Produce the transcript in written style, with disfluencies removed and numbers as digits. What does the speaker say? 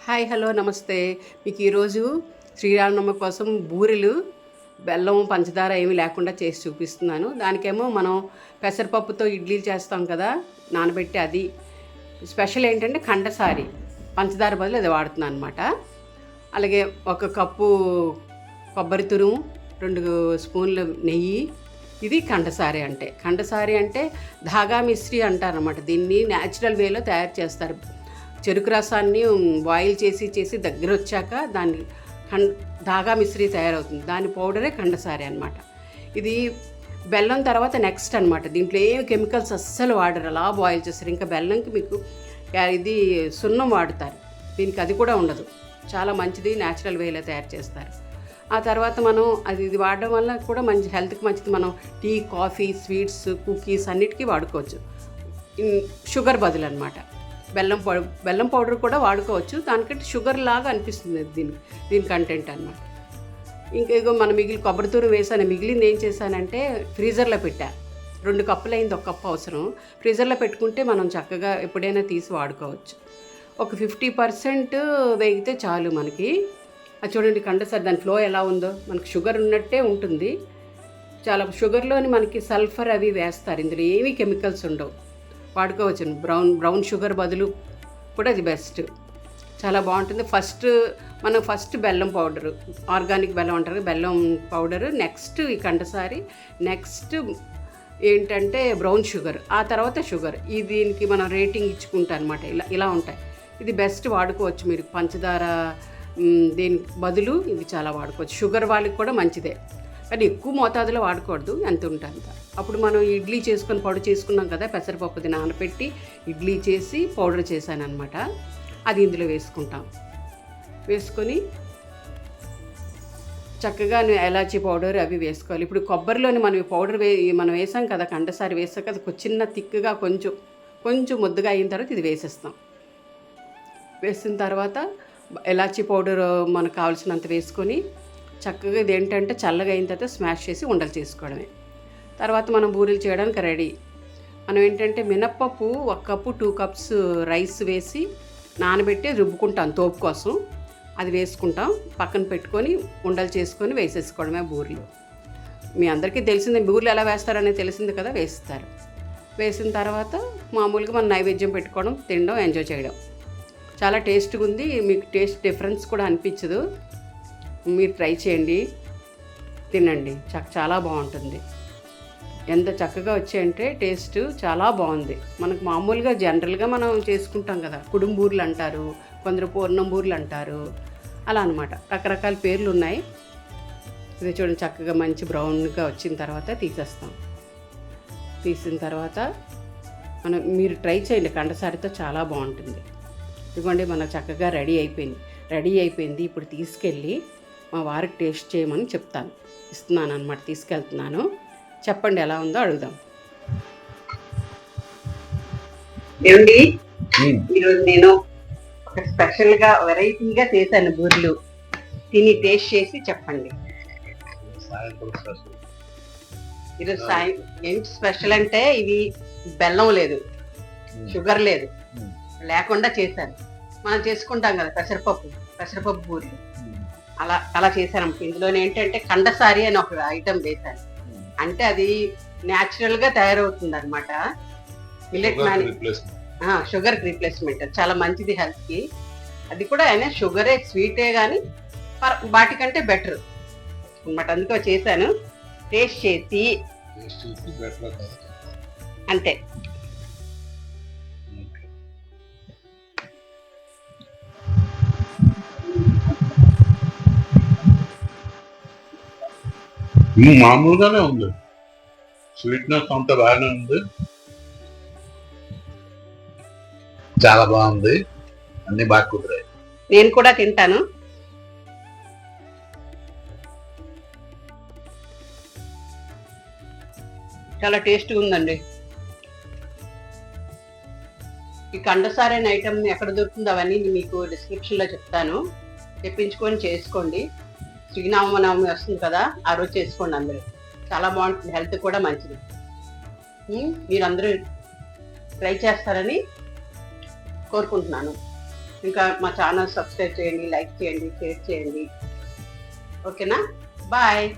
Hi hello నమస్తే. మీకు ఈరోజు శ్రీరామనవమి కోసం బూరెలు బెల్లం పంచదార ఏమీ లేకుండా చేసి చూపిస్తున్నాను. దానికేమో మనం పెసరపప్పుతో ఇడ్లీలు చేస్తాం కదా, నానబెట్టి అది స్పెషల్ ఏంటంటే కండసారి పంచదార బదులు అది వాడుతున్నాను అనమాట. అలాగే ఒక కప్పు కొబ్బరి తురుము, 2 స్పూన్ల నెయ్యి. ఇది కండసారి అంటే ధాగా మిశ్రీ అంటారనమాట. దీన్ని న్యాచురల్ వేలో తయారు చేస్తారు. చెరుకు రసాన్ని బాయిల్ చేసి దగ్గర వచ్చాక దాన్ని ధాగా మిశ్రీ తయారవుతుంది. దాని పౌడరే కండసారి అనమాట. ఇది బెల్లం తర్వాత నెక్స్ట్ అనమాట. దీంట్లో ఏం కెమికల్స్ అస్సలు వాడరు, అలా బాయిల్ చేస్తారు. ఇంకా బెల్లంకి మీకు ఇది సున్నం వాడుతారు, దీనికి అది కూడా ఉండదు. చాలా మంచిది, న్యాచురల్ వేలో తయారు చేస్తారు. ఆ తర్వాత మనం ఇది వాడడం వల్ల కూడా మంచి హెల్త్కి మంచిది. మనం టీ, కాఫీ, స్వీట్స్, కుకీస్ అన్నిటికీ వాడుకోవచ్చు. షుగర్ బదులు అనమాట. బెల్లం పౌడర్ కూడా వాడుకోవచ్చు, దానికంటే షుగర్ లాగా అనిపిస్తుంది దీని కంటెంట్ అనమాట. ఇంకేగో మనం కొబ్బరి తూరు వేసాను, మిగిలింది ఏం చేశానంటే ఫ్రీజర్లో పెట్టా. 2 కప్పులు అయింది, 1 కప్పు అవసరం. ఫ్రీజర్లో పెట్టుకుంటే మనం చక్కగా ఎప్పుడైనా తీసి వాడుకోవచ్చు. ఒక 50% వేగితే చాలు మనకి. అది చూడండి కండసారి దాని ఫ్లో ఎలా ఉందో, మనకి షుగర్ ఉన్నట్టే ఉంటుంది. చాలా షుగర్లోని మనకి సల్ఫర్ అవి వేస్తారు, ఇందులో ఏమీ కెమికల్స్ ఉండవు, వాడుకోవచ్చు. బ్రౌన్ షుగర్ బదులు కూడా అది బెస్ట్, చాలా బాగుంటుంది. ఫస్ట్ బెల్లం పౌడరు, ఆర్గానిక్ బెల్లం అంటారు, బెల్లం పౌడరు. నెక్స్ట్ ఈ కండసారి, నెక్స్ట్ ఏంటంటే బ్రౌన్ షుగర్, ఆ తర్వాత షుగర్. దీనికి మనం రేటింగ్ ఇచ్చుకుంటాం అనమాట. ఇలా ఉంటాయి. ఇది బెస్ట్, వాడుకోవచ్చు మీరు. పంచదార దీనికి బదులు ఇది చాలా వాడుకోవచ్చు. షుగర్ వాళ్ళకి కూడా మంచిదే, కానీ ఎక్కువ మోతాదులో వాడకూడదు, ఎంత ఉంటే అంత. అప్పుడు మనం ఇడ్లీ చేసుకొని పౌడర్ చేసుకున్నాం కదా, పెసరపప్పుది నానబెట్టి ఇడ్లీ చేసి పౌడర్ చేశాను అనమాట. అది ఇందులో వేసుకొని చక్కగా ఎలాచీ పౌడర్ అవి వేసుకోవాలి. ఇప్పుడు కొబ్బరిలోని మనం పౌడర్ మనం వేసాం కదా, కండసారి వేసాక అది చిన్న థిక్గా కొంచెం ముద్దగా అయిన తర్వాత ఇది వేసేస్తాం. వేసిన తర్వాత ఎలాచీ పౌడర్ మనకు కావాల్సినంత వేసుకొని చక్కగా ఇది ఏంటంటే చల్లగా అయిన తర్వాత స్మాష్ చేసి ఉండలు చేసుకోవడమే. తర్వాత మనం బూరెలు చేయడానికి రెడీ. మనం ఏంటంటే మినప్పప్పు 1 కప్పు 2 కప్స్ రైస్ వేసి నానబెట్టి రుబ్బుకుంటాం తోపు కోసం. అది వేసుకుంటాం, పక్కన పెట్టుకొని ఉండలు చేసుకొని వేసేసుకోవడమే బూరెలు. మీ అందరికీ తెలిసిందే, బూరెలు ఎలా వేస్తారనేది తెలిసింది కదా, వేసిన తర్వాత మామూలుగా మనం నైవేద్యం పెట్టుకోవడం, తినడం, ఎంజాయ్ చేయడం. చాలా టేస్ట్గా ఉంది. మీకు టేస్ట్ డిఫరెన్స్ కూడా అనిపించదు. మీరు ట్రై చేయండి, తినండి, చాలా బాగుంటుంది. ఎంత చక్కగా వచ్చాయంటే టేస్ట్ చాలా బాగుంది. మనకు మామూలుగా జనరల్గా మనం చేసుకుంటాం కదా, కుడుం బూరెలు అంటారు, కొందరు పూర్ణం బూరెలు అంటారు, అలా అనమాట. రకరకాల పేర్లు ఉన్నాయి. ఇది చూడండి చక్కగా మంచి బ్రౌన్గా వచ్చిన తర్వాత తీసిన తర్వాత మీరు ట్రై చేయండి, కండసారితో చాలా బాగుంటుంది. ఇదిగోండి మనకు చక్కగా రెడీ అయిపోయింది. ఇప్పుడు తీసుకెళ్ళి మా వారికి టేస్ట్ చేయమని ఇస్తున్నాను అనమాట, తీసుకెళ్తున్నాను. చెప్పండి ఎలా ఉందో అడుగుదాం. ఏమండి, ఈరోజు నేను ఒక స్పెషల్గా వెరైటీగా చేశాను బూరెలు. తిని టేస్ట్ చేసి చెప్పండి. ఈరోజు ఏంటి స్పెషల్ అంటే, ఇవి బెల్లం లేదు, షుగర్ లేదు, లేకుండా చేశాను. మనం చేసుకుంటాం కదా పెసరపప్పు బూరెలు, అలా చేశాను. ఇందులో ఏంటంటే కండసారి అని ఒక ఐటమ్ వేశాను. అంటే అది న్యాచురల్గా తయారవుతుంది అనమాట. షుగర్ రీప్లేస్మెంట్, చాలా మంచిది హెల్త్కి. అది కూడా అయినా షుగరే, స్వీటే, కానీ వాటికంటే బెటర్ అనమాట. అందుకే చేశాను. టేస్ట్ చేసి అంతే. మామూలుగానే ఉంది, స్వీట్నెస్ అంత బాగానే ఉంది, చాలా బాగుంది, అన్ని బాగా కుదిరాయి. నేను కూడా తింటాను. చాలా టేస్ట్గా ఉందండి. ఈ కండసారి అనే ఐటమ్ ఎక్కడ దొరుకుతుందో అవన్నీ మీకు డిస్క్రిప్షన్లో చెప్తాను, తెప్పించుకొని చేసుకోండి. శ్రీరామనవమి వస్తుంది కదా, ఆ రోజు చేసుకోండి అందరూ. చాలా బాగుంటుంది, హెల్త్ కూడా మంచిది. మీరందరూ ట్రై చేస్తారని కోరుకుంటున్నాను. ఇంకా మా ఛానల్ సబ్స్క్రైబ్ చేయండి, లైక్ చేయండి, షేర్ చేయండి. ఓకేనా? బాయ్.